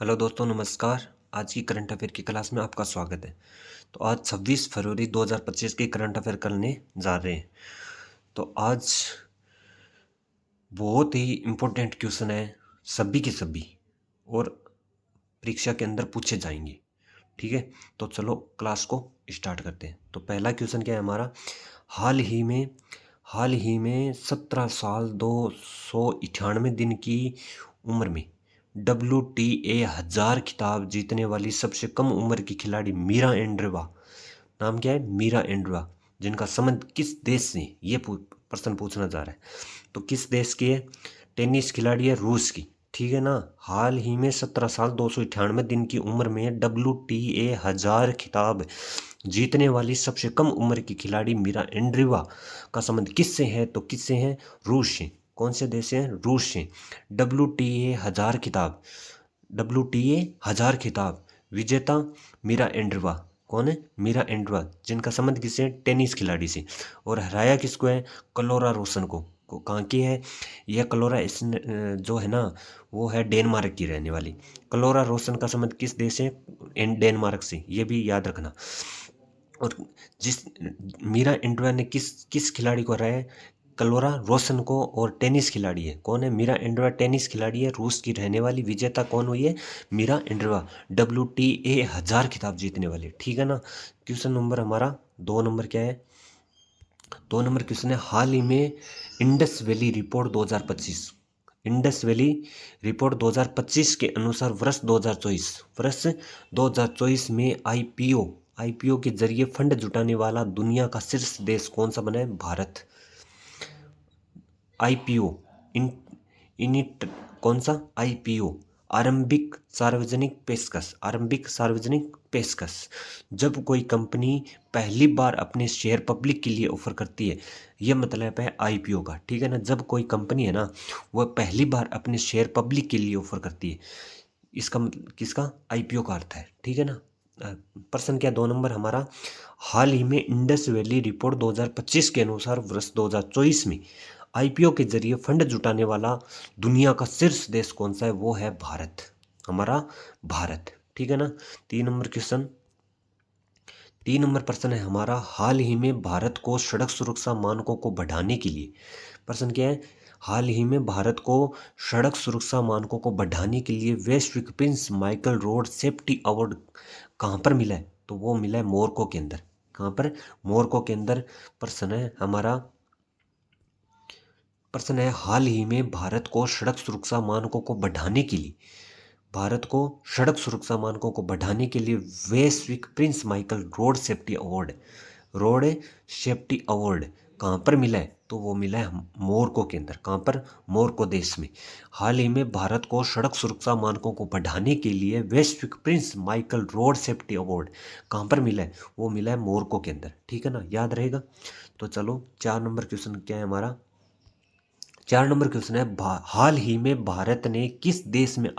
Hello दोस्तों, नमस्कार। आज की करंट अफेयर की क्लास में आपका स्वागत है। तो आज 26 फरवरी 2025 की करंट अफेयर करने जा रहे हैं। तो आज बहुत ही इम्पोर्टेंट क्वेश्चन है, सभी के सभी, और परीक्षा के अंदर पूछे जाएंगे। ठीक है, तो चलो क्लास को स्टार्ट करते हैं। तो पहला क्वेश्चन क्या है हमारा, हाल ही में 17 साल 298 दिन की उम्र में WTA 1000 खिताब जीतने वाली सबसे कम उम्र की खिलाड़ी मीरा एंड्रेवा। नाम क्या है? मीरा एंड्रेवा। जिनका संबंध किस देश से, ये प्रश्न पूछना जा रहा है। तो किस देश की है? टेनिस खिलाड़ी है रूस की। ठीक है ना। हाल ही में 17 साल 298 दिन की उम्र में WTA 1000 खिताब जीतने वाली सबसे कम उम्र की खिलाड़ी मीरा एंड्रीवा का संबंध किससे है? तो किससे है? रूस से। कौन से देश से है? रूस से। WTA 1000 खिताब, WTA 1000 खिताब विजेता मीरा एंड्रीवा। कौन है? मीरा एंड्रीवा, जिनका संबंध किससे है? टेनिस खिलाड़ी से। और हराया किसको है? क्लोरा रोसन को। कहाँ की है यह क्लोरा? जो है ना, वो है डेनमार्क की रहने वाली। क्लोरा रोसन का संबंध किस देश से? डेनमार्क से। ये भी याद रखना। और जिस मीरा एंड्रीवा ने किस किस खिलाड़ी को हराया है? क्लोरा रोसन को। और टेनिस खिलाड़ी है। कौन है? मीरा एंड्रीवा टेनिस खिलाड़ी है, रूस की रहने वाली। विजेता कौन हुई है? मीरा एंड्रीवा, WTA 1000 खिताब जीतने वाली। ठीक है ना। क्वेश्चन नंबर हमारा 2 नंबर क्या है? 2 नंबर क्वेश्चन है, हाल ही में Indus valley report 2025, Indus valley report 2025 के अनुसार वर्ष 2024 में आईपीओ के जरिए फंड जुटाने वाला दुनिया का शीर्ष देश कौन सा बना है? भारत। आईपीओ इन इनिट कौन सा? आईपीओ, आरंभिक सार्वजनिक पेशकश। जब कोई कंपनी पहली बार अपने शेयर पब्लिक के लिए ऑफर करती है, यह मतलब है आईपीओ का। ठीक है ना। जब कोई कंपनी है ना, वह पहली बार अपने शेयर पब्लिक के लिए ऑफर करती है, इसका मतलब किसका? आईपीओ का अर्थ है। ठीक है ना। प्रश्न क्या? 2 नंबर हमारा, हाल ही में इंडस वैली रिपोर्ट 2025 के अनुसार वर्ष 2024 में आईपीओ के जरिए फंड जुटाने वाला दुनिया का शीर्ष देश कौन सा है? वो है भारत, हमारा भारत। ठीक है ना। 3 नंबर क्वेश्चन, 3 नंबर प्रश्न है हमारा, हाल ही में भारत को सड़क सुरक्षा मानकों को बढ़ाने के लिए, प्रश्न क्या है? हाल ही में भारत को सड़क सुरक्षा मानकों को बढ़ाने के लिए वैश्विक Prince Michael road safety award कहाँ पर मिला है? तो वो मिला है मोरको के अंदर। कहाँ पर? मोरको के अंदर। प्रश्न है हमारा, प्रश्न है, हाल ही में भारत को सड़क सुरक्षा मानकों को बढ़ाने के लिए, भारत को सड़क सुरक्षा मानकों को बढ़ाने के लिए वैश्विक Prince Michael road safety award कहाँ पर मिला है? तो वो मिला है मोरको के अंदर। कहाँ पर? मोरको देश में। हाल ही में भारत को सड़क सुरक्षा मानकों को बढ़ाने के लिए वैश्विक Prince Michael road safety award कहाँ पर मिला है? वो मिला है मोरको के अंदर। ठीक है ना, याद रहेगा। तो चलो 4 नंबर क्वेश्चन क्या है हमारा? 4 नंबर क्वेश्चन है, हाल ही में भारत ने किस देश में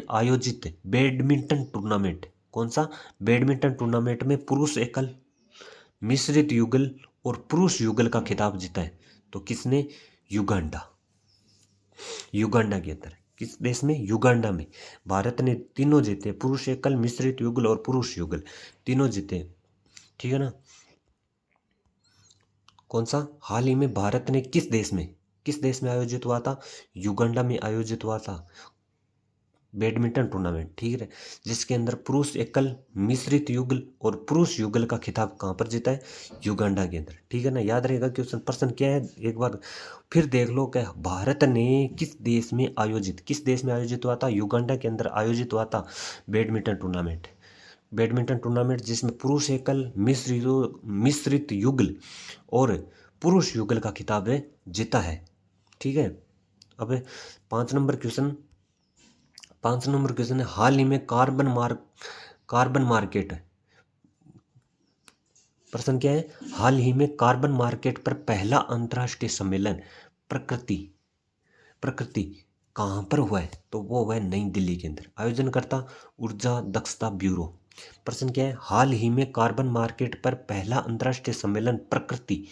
आयोजित बैडमिंटन टूर्नामेंट, कौन सा? बैडमिंटन टूर्नामेंट में पुरुष एकल, मिश्रित युगल और पुरुष युगल का खिताब जीता है? तो किसने? युगांडा, युगांडा के अंदर। किस देश में? युगांडा में। भारत ने तीनों जीते, पुरुष एकल, मिश्रित युगल और पुरुष युगल, तीनों जीते। ठीक है ना। कौन सा? हाल ही में भारत ने किस देश में आयोजित हुआ था? युगांडा में आयोजित हुआ था बैडमिंटन टूर्नामेंट। ठीक है, जिसके अंदर पुरुष एकल, मिश्रित युगल और पुरुष युगल का खिताब कहाँ पर जीता है? युगांडा के अंदर। ठीक है ना, याद रहेगा। क्वेश्चन प्रश्न क्या है एक बार फिर देख लो। क्या भारत ने किस देश में आयोजित हुआ था? युगांडा के अंदर आयोजित हुआ था बैडमिंटन टूर्नामेंट, जिसमें पुरुष एकल, मिश्रित युगल और पुरुष युगल का खिताब है जीता है। ठीक है। अब 5 नंबर क्वेश्चन है, हाल ही में कार्बन मार्केट, प्रश्न क्या है? हाल ही में कार्बन मार्केट पर पहला अंतर्राष्ट्रीय सम्मेलन प्रकृति प्रकृति कहाँ पर हुआ है? तो वो हुआ है नई दिल्ली के अंदर। आयोजनकर्ता ऊर्जा दक्षता ब्यूरो। प्रश्न क्या है? हाल ही में कार्बन मार्केट पर पहला अंतर्राष्ट्रीय सम्मेलन प्रकृति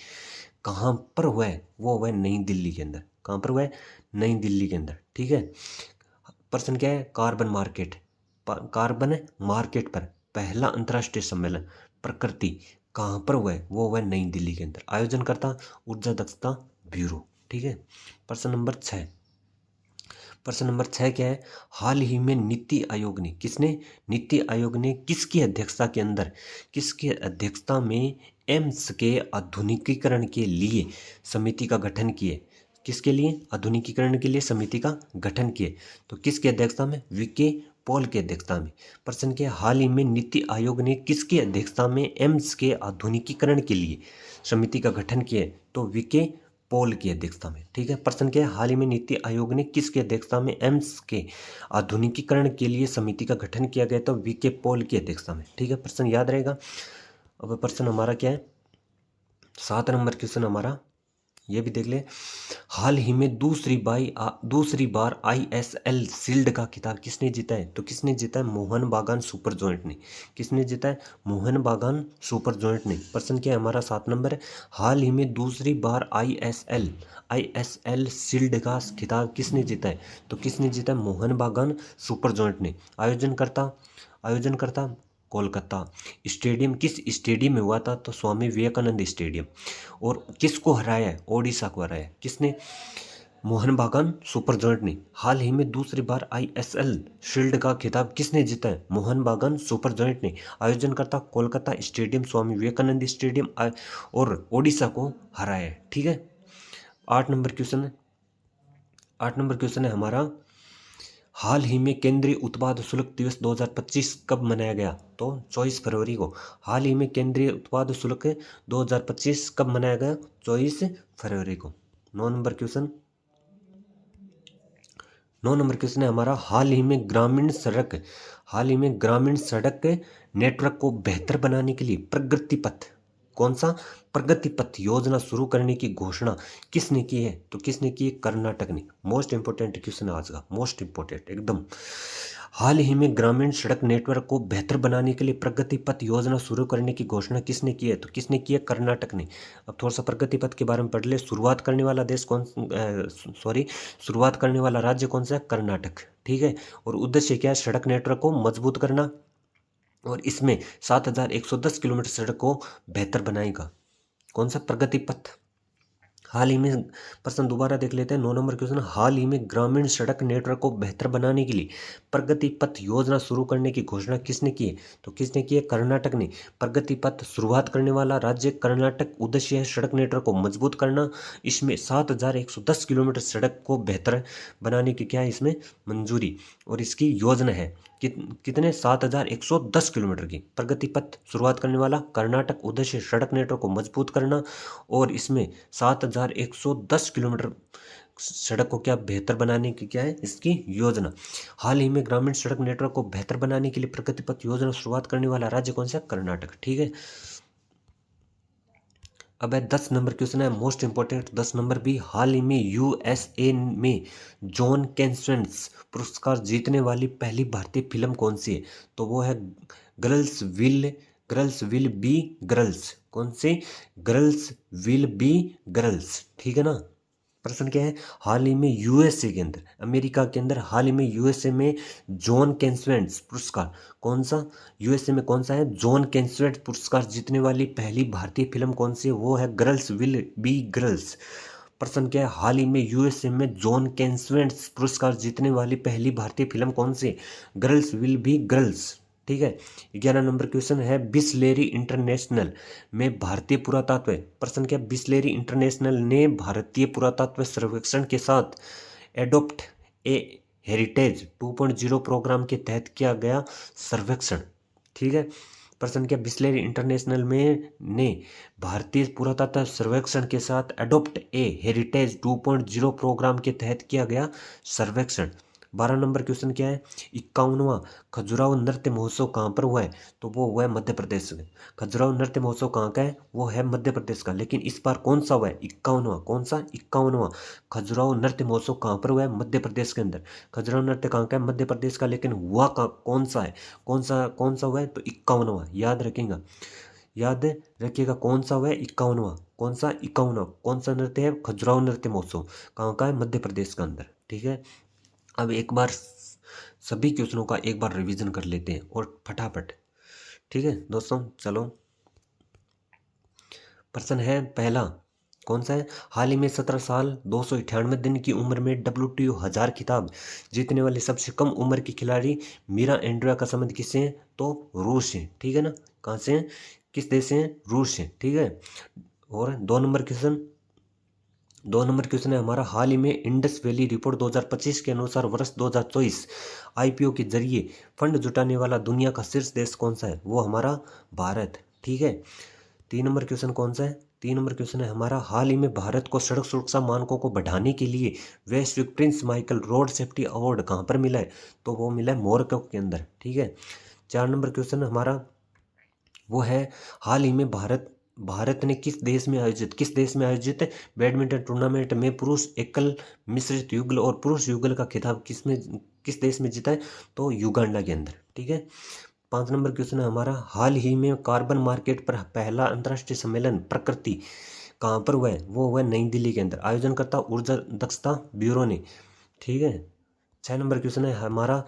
कहाँ पर हुआ है? वो हुआ है नई दिल्ली के अंदर। कहाँ पर हुआ है? नई दिल्ली के अंदर। ठीक है, प्रश्न क्या है, कार्बन मार्केट, कार्बन मार्केट पर पहला अंतर्राष्ट्रीय सम्मेलन प्रकृति कहाँ पर हुआ है, वो हुआ है नई दिल्ली के अंदर। आयोजन करता ऊर्जा दक्षता ब्यूरो। ठीक है, प्रश्न नंबर 6, प्रश्न नंबर 6 क्या है, हाल ही में नीति आयोग ने, किसने, नीति आयोग ने किसकी अध्यक्षता के अंदर, किसकी अध्यक्षता में एम्स के आधुनिकीकरण के लिए समिति का गठन किए, किसके लिए, आधुनिकीकरण के लिए समिति का गठन किए, तो किसकी अध्यक्षता में, वीके पॉल की अध्यक्षता में। प्रश्न के हाल ही में नीति आयोग ने किसकी अध्यक्षता में एम्स के आधुनिकीकरण के लिए समिति का गठन किया, तो वीके पॉल की अध्यक्षता में। ठीक है, प्रश्न क्या है, हाल ही में नीति आयोग ने किसकी अध्यक्षता में एम्स के आधुनिकीकरण के लिए समिति का गठन किया गया, तो वीके पॉल की अध्यक्षता में। ठीक है, प्रश्न याद रहेगा। अब प्रश्न हमारा क्या है, 7 नंबर क्वेश्चन हमारा ये भी देख ले, हाल ही में दूसरी बार ISL शील्ड का खिताब किसने जीता है, तो किसने जीता है, मोहन बागान सुपर जॉइंट ने। किसने जीता है, मोहन बागान सुपर जॉइंट ने। प्रश्न क्या है हमारा 7 नंबर है, हाल ही में दूसरी बार ISL शील्ड का खिताब किसने जीता है, तो किसने जीता है, मोहन बागान सुपर जॉइंट ने। आयोजन करता कोलकाता। स्टेडियम किस स्टेडियम में हुआ था, तो स्वामी विवेकानंद स्टेडियम। और किसको हराया है, ओडिशा को हराया है, किसने, मोहन बागान सुपर जॉइंट ने। हाल ही में दूसरी बार ISL शील्ड का खिताब किसने जीता है, मोहन बागान सुपर जॉइंट ने। आयोजन करता कोलकाता स्टेडियम, स्वामी विवेकानंद स्टेडियम, और ओडिशा को हराया है। ठीक है, 8 नंबर क्वेश्चन है, 8 नंबर क्वेश्चन है हमारा, हाल ही में केंद्रीय उत्पाद शुल्क दिवस 2025 कब मनाया गया, तो 24 फरवरी को। हाल ही में केंद्रीय उत्पाद शुल्क 2025 कब मनाया गया, 24 फरवरी को। 9 नंबर क्वेश्चन, 9 नंबर क्वेश्चन है हमारा, हाल ही में ग्रामीण सड़क नेटवर्क को बेहतर बनाने के लिए प्रगति पथ, कौन सा, प्रगति पथ योजना शुरू करने की घोषणा किसने की है, तो किसने की है, कर्नाटक ने। मोस्ट इंपोर्टेंट क्वेश्चन आज का, मोस्ट इंपोर्टेंट एकदम। हाल ही में ग्रामीण सड़क नेटवर्क को बेहतर बनाने के लिए प्रगति पथ योजना शुरू करने की घोषणा किसने की है, तो किसने की है, कर्नाटक ने। अब थोड़ा सा प्रगति पथ के बारे में पढ़ ले। शुरुआत करने वाला देश कौन, शुरुआत करने वाला राज्य कौन सा है, कर्नाटक। ठीक है, और उद्देश्य क्या है, सड़क नेटवर्क को मजबूत करना, और इसमें 7,110 किलोमीटर सड़क को बेहतर बनाएगा, कौन सा, प्रगति पथ। हाल ही में, प्रश्न दोबारा देख लेते हैं, 9 नंबर क्वेश्चन, हाल ही में ग्रामीण सड़क नेटवर्क को बेहतर बनाने के लिए प्रगति पथ योजना शुरू करने की घोषणा किसने की है, तो किसने की है, कर्नाटक ने। प्रगति पथ शुरुआत करने वाला राज्य कर्नाटक। उद्देश्य है सड़क नेटवर्क को मजबूत करना, इसमें 7,110 किलोमीटर सड़क को बेहतर बनाने की क्या है, इसमें मंजूरी, और इसकी योजना है कितने, 7,110 किलोमीटर की। प्रगति पथ शुरुआत करने वाला कर्नाटक, उद्देश्य सड़क नेटवर्क को मजबूत करना, और इसमें 7,110 किलोमीटर सड़क को क्या बेहतर बनाने की क्या है, इसकी योजना। हाल ही में ग्रामीण सड़क नेटवर्क को बेहतर बनाने के लिए प्रगति पथ योजना शुरुआत करने वाला राज्य कौन सा, कर्नाटक। ठीक है, अब है 10 नंबर क्वेश्चन है, मोस्ट इंपोर्टेंट 10 नंबर भी, हाल ही में USA में जॉन कैसवेट्स पुरस्कार जीतने वाली पहली भारतीय फिल्म कौन सी है, तो वो है गर्ल्स विल बी गर्ल्स। कौन सी, गर्ल्स विल बी गर्ल्स। ठीक है ना। प्रश्न क्या है, हाल ही में USA के अंदर, अमेरिका के अंदर हाल ही में USA में जॉन कैसवेट्स पुरस्कार, कौन सा, USA में कौन सा है, जॉन कैसवेट्स पुरस्कार जीतने वाली पहली भारतीय फिल्म कौन सी है, वो है गर्ल्स विल बी गर्ल्स। प्रश्न क्या है, हाल ही में USA में जॉन कैसवेट्स पुरस्कार जीतने वाली पहली भारतीय फिल्म कौन सी, गर्ल्स विल बी गर्ल्स। ठीक है, 11 नंबर क्वेश्चन है, बिसलेरी इंटरनेशनल में भारतीय पुरातत्व, प्रश्न क्या, बिसलेरी इंटरनेशनल ने भारतीय पुरातत्व सर्वेक्षण के साथ एडोप्ट ए हेरिटेज 2.0 प्रोग्राम के तहत किया गया सर्वेक्षण। ठीक है, प्रश्न क्या, बिसलेरी इंटरनेशनल में ने भारतीय पुरातत्व सर्वेक्षण के साथ एडोप्ट ए हेरिटेज 2.0 प्रोग्राम के तहत किया गया सर्वेक्षण। 12 नंबर क्वेश्चन क्या है, 51वां खजुराहो नृत्य महोत्सव कहाँ पर हुआ है, तो वो हुआ है मध्य प्रदेश में। खजुराहो नृत्य महोत्सव कहाँ का है, वो है मध्य प्रदेश का, लेकिन इस बार कौन सा हुआ है, 51वां, कौन सा, 51वां खजुराहो नृत्य महोत्सव कहाँ पर हुआ है, मध्य प्रदेश के अंदर। खजुराहो नृत्य कहाँ का है, मध्य प्रदेश का, लेकिन हुआ कौन सा है, कौन सा हुआ है, तो 51वां। याद रखिएगा कौन सा हुआ है, 51वां। कौन सा 51वां कौन सा नृत्य है? खजुराहो नृत्य महोत्सव कहाँ का है? मध्य प्रदेश के अंदर। ठीक है, अब एक बार सभी क्वेश्चनों का एक बार रिवीजन कर लेते हैं और फटाफट। ठीक है दोस्तों, चलो प्रश्न है पहला, कौन सा है? हाल ही में 17 साल 298 दिन की उम्र में WTO 1000 खिताब जीतने वाली सबसे कम उम्र की खिलाड़ी मीरा एंड्रिया का संबंध किससे है? तो रूस से। ठीक है ना, कहाँ से है? किस देश से है? रूस से। ठीक है, और 2 नंबर क्वेश्चन है हमारा, हाल ही में इंडस वैली रिपोर्ट 2025 के अनुसार वर्ष 2024 IPO के जरिए फंड जुटाने वाला दुनिया का शीर्ष देश कौन सा है? वो हमारा भारत। ठीक है, 3 नंबर क्वेश्चन कौन सा है? 3 नंबर क्वेश्चन है हमारा, हाल ही में भारत को सड़क सुरक्षा मानकों को बढ़ाने के लिए वैश्विक Prince Michael road safety award कहाँ पर मिला है? तो वो मिला है मोरक्को के अंदर। ठीक है, 4 नंबर क्वेश्चन हमारा वो है, हाल ही में भारत ने किस देश में आयोजित बैडमिंटन टूर्नामेंट में पुरुष एकल, मिश्रित युगल और पुरुष युगल का खिताब किस देश में जीता है? तो युगांडा के अंदर। ठीक है, 5 नंबर क्वेश्चन है हमारा, हाल ही में कार्बन मार्केट पर पहला अंतर्राष्ट्रीय सम्मेलन प्रकृति कहाँ पर हुआ है? वो हुआ है नई दिल्ली के अंदर, आयोजनकर्ता ऊर्जा दक्षता ब्यूरो ने। ठीक है, 6 नंबर क्वेश्चन है हमारा,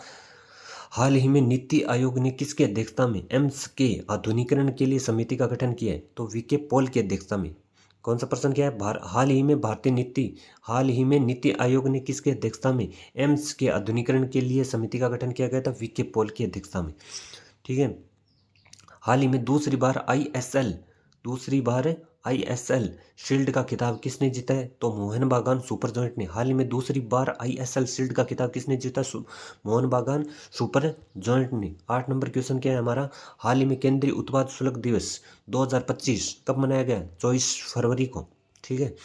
हाल ही में नीति आयोग ने किसकी अध्यक्षता में एम्स के आधुनिकीकरण के लिए समिति का गठन किया है? तो VK पॉल की अध्यक्षता में। कौन सा प्रश्न क्या है? हाल ही में नीति आयोग ने किसकी अध्यक्षता में एम्स के आधुनिकीकरण के लिए समिति का गठन किया गया था? VK पॉल की अध्यक्षता में। ठीक है, हाल ही में दूसरी बार ISL शील्ड का खिताब किसने जीता है? तो मोहन बागान सुपर जॉइंट ने। हाल ही में दूसरी बार ISL शील्ड का खिताब किसने जीता? मोहन बागान सुपर जॉइंट ने। 8 नंबर क्वेश्चन क्या है हमारा, हाल ही में केंद्रीय उत्पाद शुल्क दिवस 2025 कब मनाया गया? 24 फरवरी को। ठीक है,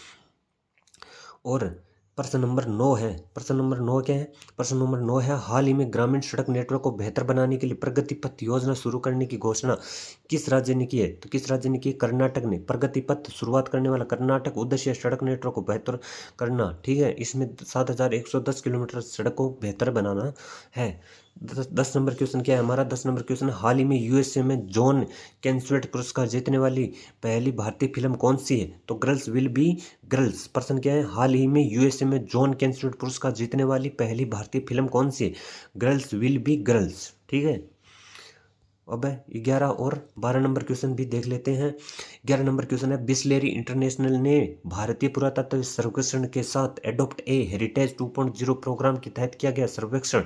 और प्रश्न नंबर 9 क्या है? प्रश्न नंबर 9 है, हाल ही में ग्रामीण सड़क नेटवर्क को बेहतर बनाने के लिए प्रगति पथ योजना शुरू करने की घोषणा किस राज्य ने की है? तो किस राज्य ने की? कर्नाटक ने। प्रगति पथ शुरुआत करने वाला कर्नाटक। उद्देश्य सड़क नेटवर्क को बेहतर करना। ठीक है, इसमें 7110 किलोमीटर सड़क को बेहतर बनाना है। 10 नंबर क्वेश्चन क्या है हमारा? 10 नंबर क्वेश्चन, हाल ही में USA में जॉन कैन्सवेट पुरस्कार जीतने वाली पहली भारतीय फिल्म कौन सी है? तो गर्ल्स विल बी गर्ल्स। प्रश्न क्या है? हाल ही में USA में जॉन कैन्सवेट पुरस्कार जीतने वाली पहली भारतीय फिल्म कौन सी है? Girls will be girls. ठीक है, अब 11 और 12 नंबर क्वेश्चन भी देख लेते हैं। 11 नंबर क्वेश्चन है, बिस्लेरी इंटरनेशनल ने भारतीय पुरातत्व सर्वेक्षण के साथ एडोप्ट ए हेरिटेज 2.0 प्रोग्राम के तहत किया गया सर्वेक्षण।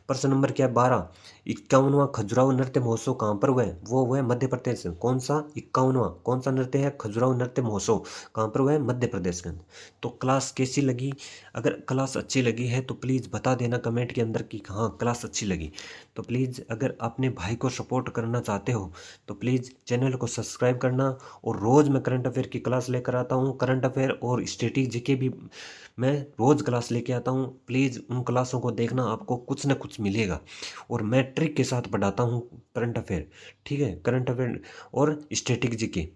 प्रश्न नंबर क्या है? 12, 51वां खजुराहो नृत्य महोत्सव कहाँ पर हुआ है? वो हुआ है मध्य प्रदेश में। कौन सा 51वां कौन सा नृत्य है? खजुराहो नृत्य महोत्सव कहाँ पर हुआ है? मध्य प्रदेश के अंदर। तो क्लास कैसी लगी? अगर क्लास अच्छी लगी है तो प्लीज़ बता देना कमेंट के अंदर कि हाँ क्लास अच्छी लगी। तो प्लीज़ अगर अपने भाई को सपोर्ट करना चाहते हो तो प्लीज़ चैनल को सब्सक्राइब करना। और रोज़ मैं करंट अफेयर की क्लास लेकर आता हूँ। करंट अफेयर और स्टैटिक जीके भी मैं रोज़ क्लास लेके आता हूँ। प्लीज़ उन क्लासों को देखना, आपको कुछ ना कुछ मिलेगा। और मैं ट्रिक के साथ पढ़ाता हूँ करंट अफेयर। ठीक है, करंट अफेयर और स्टैटिक जीके।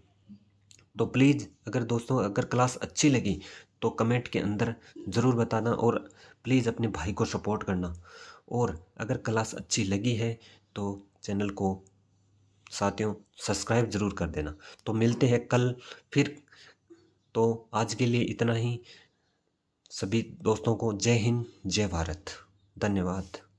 तो प्लीज़ अगर दोस्तों अगर क्लास अच्छी लगी तो कमेंट के अंदर ज़रूर बताना और प्लीज़ अपने भाई को सपोर्ट करना। और अगर क्लास अच्छी लगी है तो चैनल को साथियों सब्सक्राइब ज़रूर कर देना। तो मिलते हैं कल फिर। तो आज के लिए इतना ही। सभी दोस्तों को जय हिंद, जय भारत, धन्यवाद।